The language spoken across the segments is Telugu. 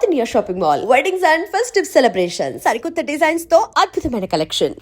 Chaitanya shopping mall weddings and festive celebrations సరికొత్త డిజైన్స్ తో అద్భుతమైన కలెక్షన్.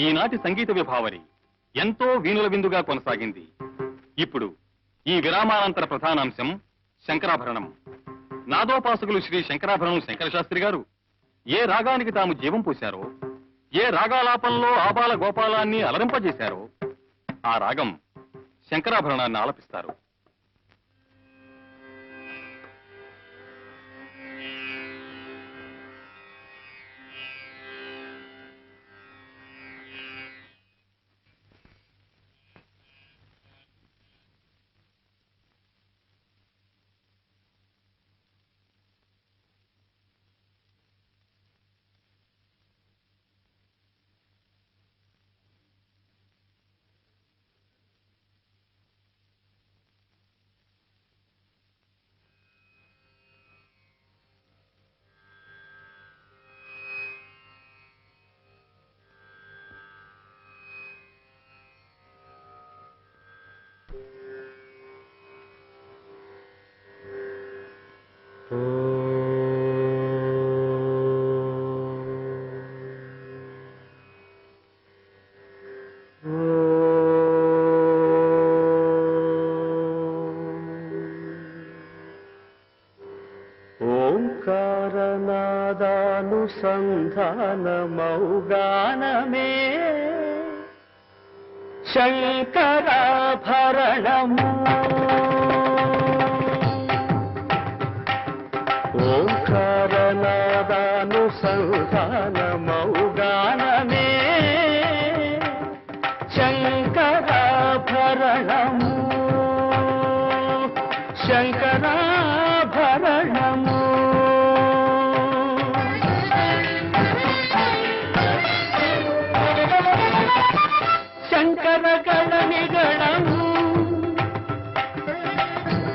ఈనాటి సంగీత విభావరి ఎంతో వీణుల విందుగా కొనసాగింది. ఇప్పుడు ఈ విరామానంతర ప్రధానాంశం శంకరాభరణం. నాదోపాసకులు శ్రీ శంకరాభరణం శంకరశాస్త్రి గారు ఏ రాగానికి తాము జీవం పోశారో, ఏ రాగాలాపంలో ఆబాల గోపాలాన్ని అలరింపజేశారో ఆ రాగం శంకరాభరణాన్ని ఆలపిస్తారు. ఓంకారనాదానుసంధానమౌగానమే శంకరాభరణము. ఓంకారనాదానుసంధానమౌగానమే సంధానమౌగానమే శంకరాభరణము శంకరాభరణము శంకరగణ నిగణము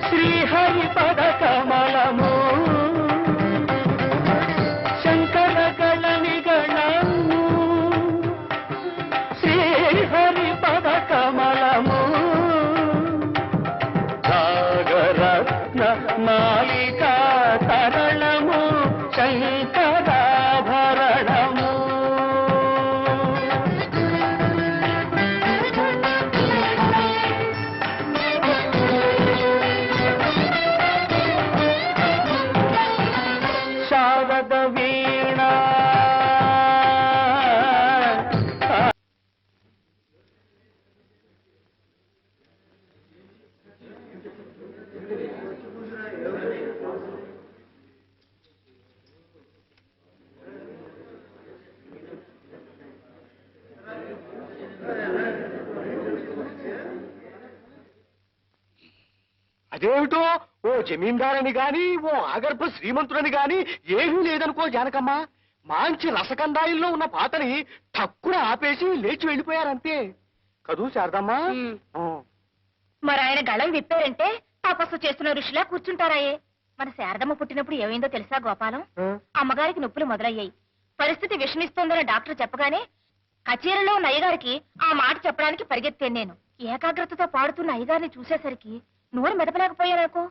శ్రీహరి పద కమలము శంకరగణ నిగణము శ్రీహరి పద కమలము సాగరత్న మాలికా తరణము శంకరాభరణము శారద వీణ అదేమిటో ఓ జమీందారని గాని ఓ ఆగర్భ శ్రీమంతుడని గాని ఏమీ లేదనుకో జానకమ్మ. మంచి రసకందాయిల్లో ఉన్న పాతని తక్కువ ఆపేసి లేచి వెళ్ళిపోయారంతే కదూ శారదమ్మా. మరి ఆయన గళం విప్పారంటే తపస్సు చేస్తున్న ఋషిలా కూర్చుంటారాయే. మన శారదమ్మ పుట్టినప్పుడు ఏమైందో తెలుసా గోపాలం? అమ్మగారికి నొప్పులు మొదలయ్యాయి. పరిస్థితి విషమిస్తోందని డాక్టర్ చెప్పగానే కచేరీలో ఉన్న అయ్యగారికి ఆ మాట చెప్పడానికి పరిగెత్తాను నేను. ఏకాగ్రతతో పాడుతున్న అయ్యగారిని చూసేసరికి నోరు మెదపలేకపోయాననుకో.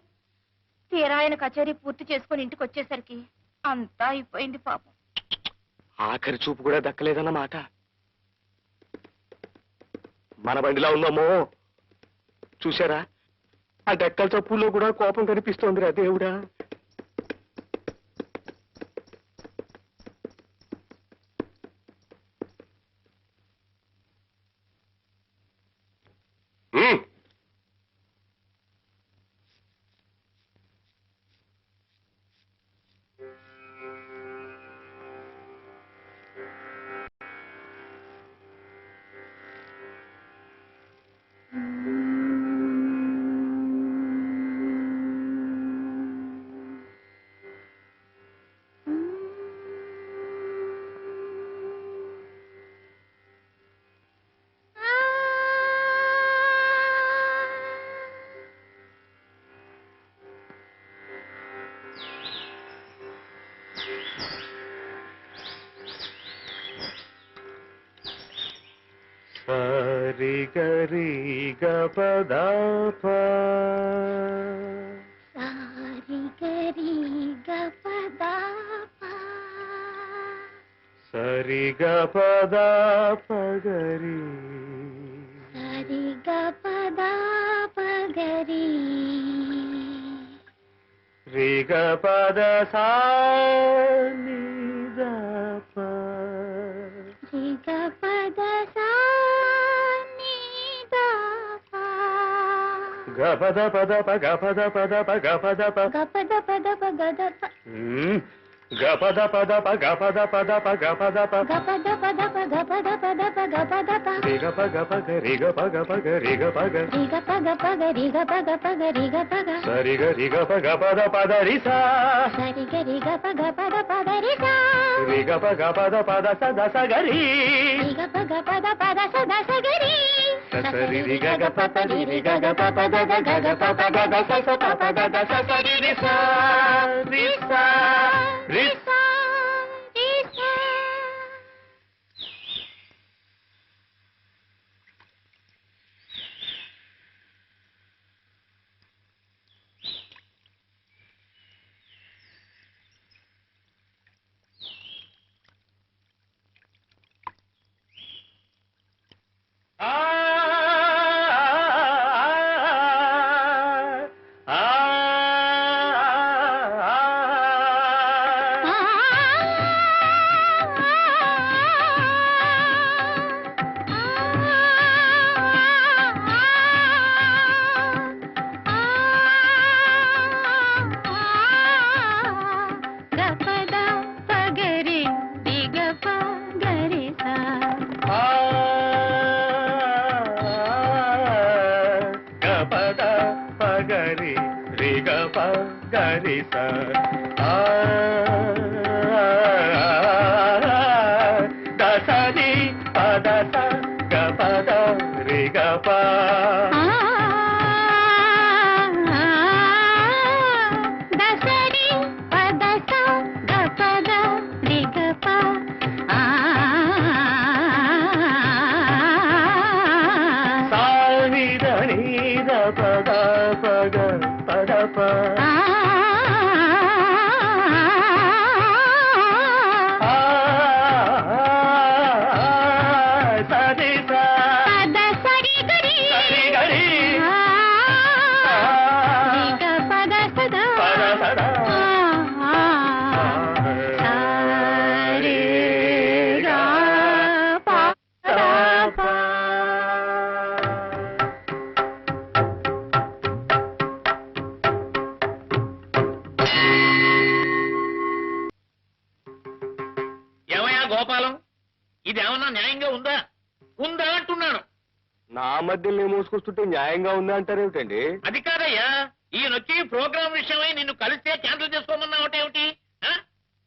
తీరా ఆయన కచేరీ పూర్తి చేసుకుని ఇంటికి వచ్చేసరికి అంతా అయిపోయింది పాపం. ఆఖరి చూపు కూడా దక్కలేదన్నమాట. మన బండిలా ఉందమ్మో. చూసారా ఆ డెక్కల చప్పుల్లో కూడా కోపం కనిపిస్తోందిరా దేవుడా. సరి గరి గపదప సరి గపదప గరి రి గపద సా ని దప గపద పద ప గపద పద ప గపద ప గపద పద ప గపద పద ప గపద ప రి గప గప గరి గప గప గరి గప గ సరి గరి గప గపద పద రి సా రి గప గపద పద సద సగరి సరి రి గ గ ప రి రి గ గ ప ప ద గ గ ప ప ద ద స స ప ప ద ద స స రి రి సా రి సా రి సా రి సా. గపద పగరి రి గప గరి స దసని పద స గపద రి గప పద పగ పద ప సరి సరి గరి పద సదా గోపాలం, ఇది ఏమన్నా న్యాయంగా ఉందా? ఉందా అంటున్నాను. నా మధ్యలో మోసుకొస్తుంటే న్యాయంగా ఉందా అంటారేమిటండి? అది కాదయ్యా, ఈయనొచ్చి ప్రోగ్రామ్ విషయమై నిన్ను కలిస్తే క్యాన్సిల్ చేసుకోమన్నావుట ఏమిటి?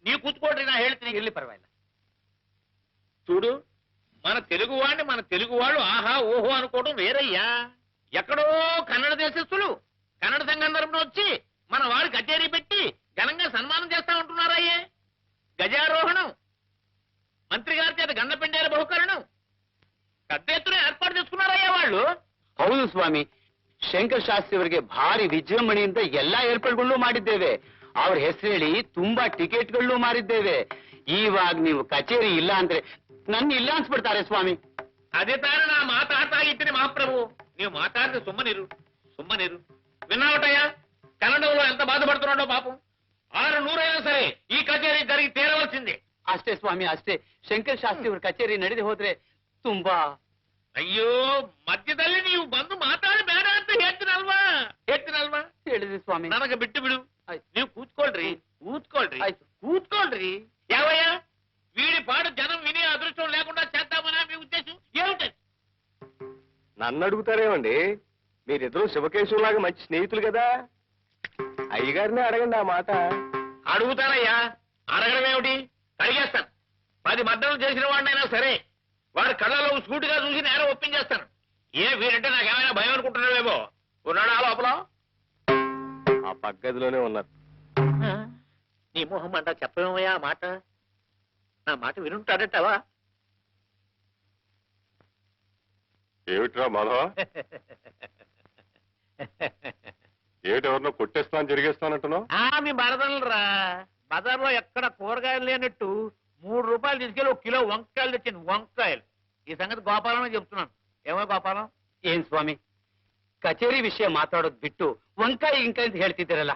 నీ కూర్చుకోండి, నా హేళి వెళ్ళి పర్వాలేదు. చూడు, మన తెలుగు వాళ్ళు ఆహా ఓహో అనుకోవడం వేరయ్యా. ఎక్కడో కన్నడ దేశస్తులు కన్నడ సంఘం తరపున వచ్చి మన వారి కచేరీ పెట్టి ఘనంగా సన్మానం చేస్తా ఉంటున్నారయ్యే. గజారోహణం, మంత్రి గారి చేత గండపెండేల బహుకరణం పెద్ద ఎత్తున ఏర్పాటు చేసుకున్నారయ్యಾ వాళ్ళు. ಹೌದು ಸ್ವಾಮಿ, ಶಂಕರ್ ಶಾಸ್ತ್ರಿ ಅವರಿಗೆ ಭಾರಿ ವಿಜೃಂಭಣೆಯಿಂದ ಎಲ್ಲಾ ಏರ್ಪಾಡುಗಳು ಮಾಡಿದ್ದೇವೆ. ಅವ್ರ ಹೆಸರು ಹೇಳಿ ತುಂಬಾ ಟಿಕೆಟ್ಗಳು ಮಾರಿದ್ದೇವೆ. ಇವಾಗ ನೀವು ಕಚೇರಿ ಇಲ್ಲ ಅಂದ್ರೆ ನನ್ನ ಇಲ್ಲ ಅನ್ಸ್ಬಿಡ್ತಾರೆ ಸ್ವಾಮಿ. అదే తాను నా మాట ఆగితే మహాప్రభు, నీవు మాట్లాడితే సుమ్మనిరు. విన్నావటయ్యా, కన్నడంలో ఎంత బాధపడుతున్నాడో పాపం. 600 అయినా సరే ఈ కచేరీ జరిగి తీరవలసిందే. ಅಷ್ಟೇ ಸ್ವಾಮಿ, ಅಷ್ಟೇ. ಶಂಕರ್ ಶಾಸ್ತ್ರಿ ಅವ್ರ ಕಚೇರಿ ನಡೆದು ಹೋದ್ರೆ ತುಂಬಾ. ಅಯ್ಯೋ ಮಧ್ಯದಲ್ಲಿ ನೀವು ಬಂದು ಮಾತಾಡಿ ಬೇಡ ಅಂತ ಹೇಳ್ತೀನಲ್ವಾ ಹೇಳಿದ್ರಿ ಸ್ವಾಮಿ. ನನಗೆ ಬಿಟ್ಟು ಬಿಡು. ನೀವು ಕೂತ್ಕೊಳ್ರಿ. ಆಯ್ತು. కూర్చోండి. యావయ్యా, వీడి పాడు జనం వినే అదృష్టం లేకుండా చేద్దామనా మీ ఉద్దేశం ఏమిటి? నన్ను అడుగుతారేమండి? మీరిద్దరూ శివకేశవులాగా మంచి స్నేహితులు కదా, అయ్యగారిని అడగండి ఆ మాట. అడుగుతానయ్యా, అడగడం ఏమిటి? అడిగేస్తాను. 10 మద్దతులు చేసిన వాడినైనా సరే వాడి కళ్ళలో స్కూటిగా చూసి నేరం ఒప్పించేస్తాను. వీడంటే నాకేమైనా భయం అనుకుంటున్నావేమో. ఉన్నాడా లోపల? ఆ పగ్గదిలోనే ఉన్నారు. నీ మొహం అంటా చెప్పేమయ్యా ఆ మాట. నా మాట వినుంటాడటవా? ఏమిట్రా మాధవ, ఏమిటెవరినో కొట్టేస్తాను జరిగేస్తానంటున్నావు? మీ బరదలరా, బజార్లో ఎక్కడ కూరగాయలు లేనట్టు 3 రూపాయలు తీసుకెళ్ళి 1 కిలో వంకాయలు తెచ్చాను. వంకాయలు. ఈ సంగతి గోపాలమే చెప్తున్నాను. ఏమో గోపాలం? ಏನ್ ಸ್ವಾಮಿ, ಕಚೇರಿ ವಿಷಯ ಮಾತಾಡೋದ್ ಬಿಟ್ಟು ವಂಕಾಯಿ ಗಿಂಕಾಯಿ ಅಂತ ಹೇಳ್ತಿದ್ದೀರಲ್ಲ.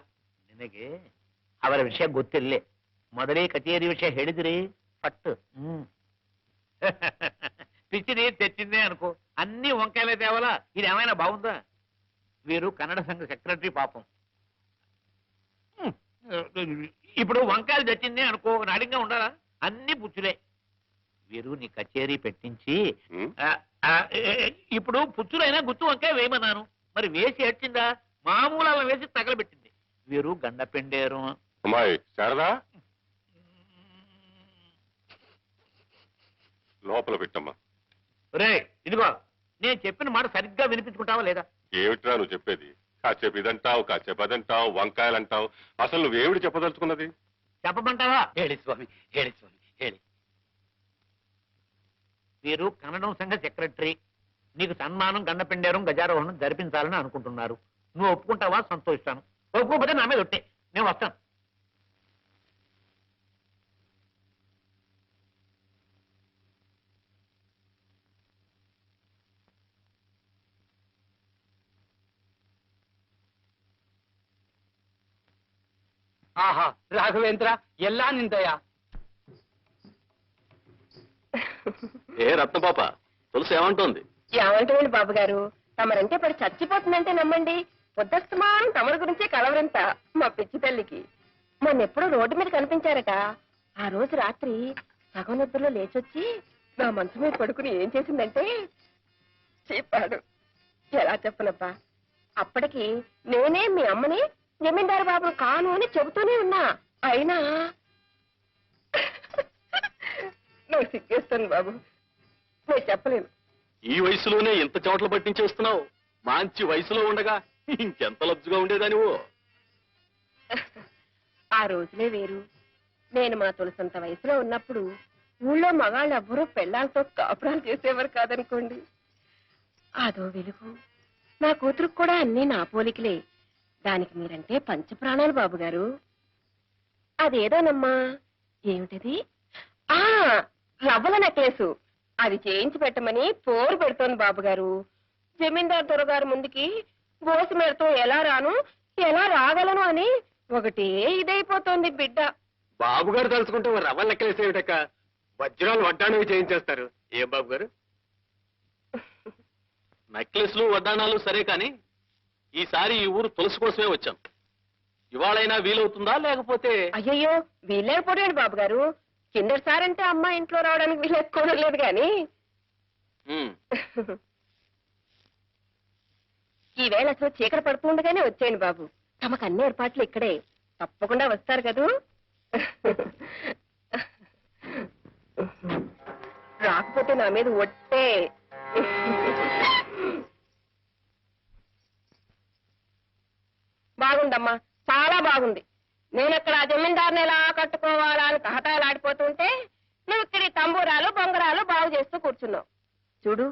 ನಿನಗೆ ಅವರ ವಿಷಯ ಗೊತ್ತಿಲ್ಲೇ. ಮೊದಲೇ ಕಚೇರಿ ವಿಷಯ ಹೇಳಿದ್ರಿ ಪಟ್ಟು. పిచ్చిని తెచ్చిందే అనుకో, అన్ని వంకాయలే తేవాలా? ఇది ఏమైనా బాగుందా? వీరు కన్నడ సంఘ సెక్రటరీ పాపం. ఇప్పుడు వంకాయలు తెచ్చిందే అనుకో, నాడిగా ఉండాలా? అన్ని పుచ్చులే. వీరు నీ కచేరీ పెట్టించి ఇప్పుడు పుచ్చులైనా గుత్తు వంకాయ వేయమన్నాను. మరి వేసి ఏడ్చిందా? మామూలు వేసి తగలబెట్టింది. వీరు గండ పెండేరు. అమ్మాయి శారదా, లోపల పెట్టమ్మా. రే ఇదిగో, నేను చెప్పిన మాట సరిగ్గా వినిపించుకుంటావా లేదా? ఏమిట్రా నువ్వు చెప్పేది? కాసేపు ఇదంటావు, కాసేపు అదంటావు, వంకాయలు అంటావు. అసలు నువ్వేమిటి చెప్పదలుచుకున్నది? చెప్పమంటావా? ಹೇಳಿ ಸ್ವಾಮಿ, ಹೇಳಿ ಸ್ವಾಮಿ, ಹೇಳಿ. వీరు కన్నడం సంఘ సెక్రటరీ. నీకు సన్మానం, గండపెండేరం, గజారోహణం జరిపించాలని అనుకుంటున్నారు. నువ్వు ఒప్పుకుంటావా? సంతోషిస్తాను. ఒప్పుకోకపోతే నా మీద ఒట్టే, నేను వస్తాను. ಆಹಾ, ರಾಘವೇಂದ್ರ, ಎಲ್ಲಾ ನಿಂದಯ. ఏ రత్నపాప, తులసి ఏమంటోంది? ఏమంటారండి బాబు గారు, తమరంటే పడి చచ్చిపోతుందంటే నమ్మండి. పొద్దుస్తమానం తమరి గురించే కలవరంత మా పిచ్చి తల్లికి. మొన్నెప్పుడు రోడ్డు మీద కనిపించారట. ఆ రోజు రాత్రి సగం నిద్రలో లేచొచ్చి నా మనసు మీద పడుకుని ఏం చేసిందంటే చెప్పాడు. ఎలా చెప్పనబ్బా, అప్పటికి నేనే మీ అమ్మని జమీందారు బాబును కాను అని చెబుతూనే ఉన్నా. అయినా నాకు సిగ్గేస్తాను బాబు, నేను చెప్పలేను. ఈ వయసులోనే ఇంత చోట్ల పట్టించేస్తున్నావు. మంచి వయసులో ఉండగా ఇంకెంత లబ్జుగా ఉండేదానివో. ఆ రోజులే వేరు. నేను మా తులసంత వయసులో ఉన్నప్పుడు ఊళ్ళో మగాళ్ళు ఎవ్వరూ పెళ్ళాలతో కాపురాలు చేసేవారు కాదనుకోండి. అదో వెలుగు. నా కూతురుకు కూడా అన్నీ నా పోలికలే. దానికి మీరంటే పంచప్రాణాలు బాబుగారు. అదేదోనమ్మా, ఏమిటది? ఆ రవ్వల నెక్లెసు. అది చేయించి పెట్టమని పోరు పెడుతోంది బాబుగారు. జమీందారు దొరగారు ముందుకి బోసి మేరతో ఎలా రాను ఎలా రాగలను అని ఒకటే ఇదైపోతోంది బిడ్డ. బాబుగారు తలుచుకుంటే రవ్వ లెక్కలేసేవిటక్క, వజ్రాలు వడ్డాణవి చేయించేస్తారు. ఏం బాబు గారు? నెక్లెస్లు వడ్డాణాలు సరే కాని ఈసారి ఈ ఊరు తులసి కోసమే వచ్చాం. ఇవాళైనా వీలవుతుందా లేకపోతే? అయ్యయ్యో, వీలేకపోయాడు బాబుగారు. కిందటిసారంటే అమ్మ ఇంట్లో రావడానికి వీలేసుకోవడం లేదు గాని ఈవేళ అసలు చీకటి పడుతుండగానే వచ్చేయండి బాబు. తమకు అన్ని ఏర్పాట్లు ఇక్కడే. తప్పకుండా వస్తారు కదూ. రాకపోతే నా మీద ఒట్టే. బాగుందమ్మా, చాలా బాగుంది. నేనక్కడ జమీందారుని ఎలా కట్టుకోవాలా అని తహతాలాడిపోతుంటే నువ్వు ఇక్కడ తంబూరాలు బొంగరాలు బాగు చేస్తూ కూర్చున్నావు. చూడు,